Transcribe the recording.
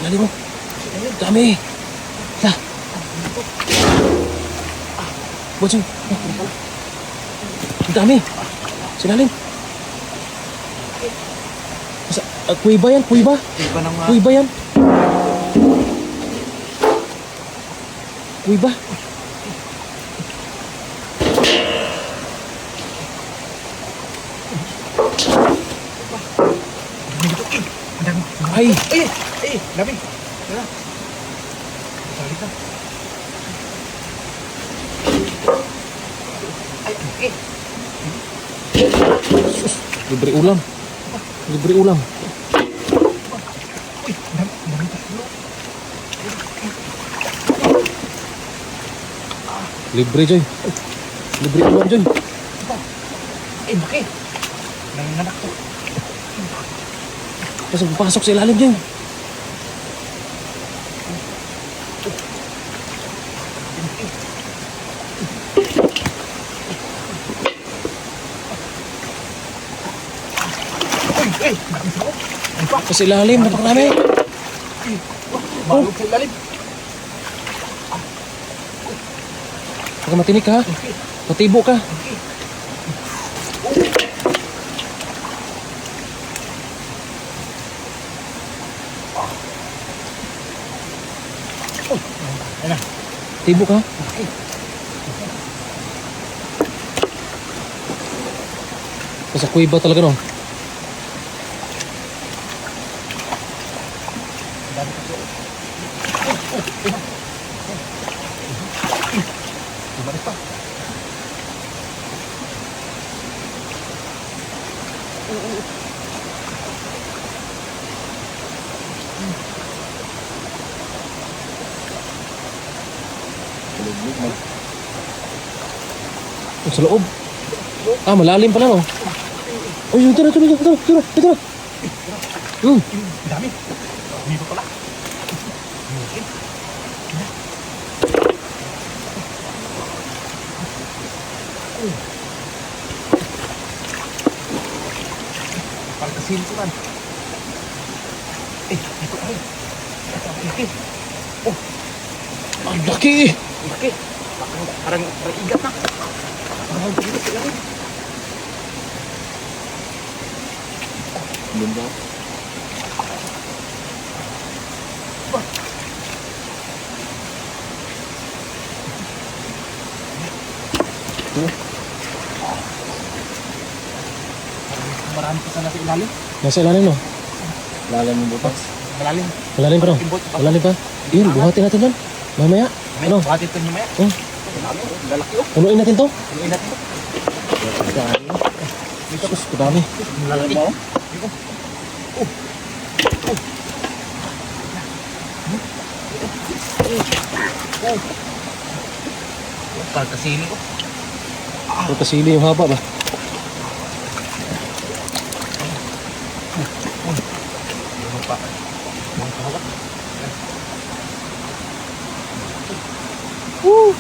ilalim mo. Dami. Ya. Buat sini. Dami. Silalim. Kuiba yan, kuiba. Kuiba yan. Kuiba. Ay, Dami. Tara. Balik ka. Ay. sus, libre ulam. Libre ulam. Uy, dami tulo. Libre, Joy. Libre ulam, Joy. Bakit? Nanganak to. Pasok sa ilalim, Joy. Sa ilalim, napakarami. Malog sa ilalim. Huwag matinik ha. Matibo ka. Ayan na. Tibo ka. Sa kuiba talaga no. Bumalik pa. Sa loob. Malalim pala no. Uy, ito na. Dami. Dito pala. Parang kasinturan. Dito ay. Laki. Oh, Ang laki. laki. Parang igat na. Parang dito sa ilalim. Bunda. Marami pa sana sa ilalim. Nasa ilalim no. Lalim ng butas. Malalim. Malalim pa no. Malalim pa. Yun, buhatin natin yan. Mamaya. Ano? Buhatin ito niyo maya. Oh, Lalaki oh. punuin natin to. Pinuin natin ito. Sus, kadami. Lalaki mo. Parang kasili ko. Ito kasili yung haba ba? Woo!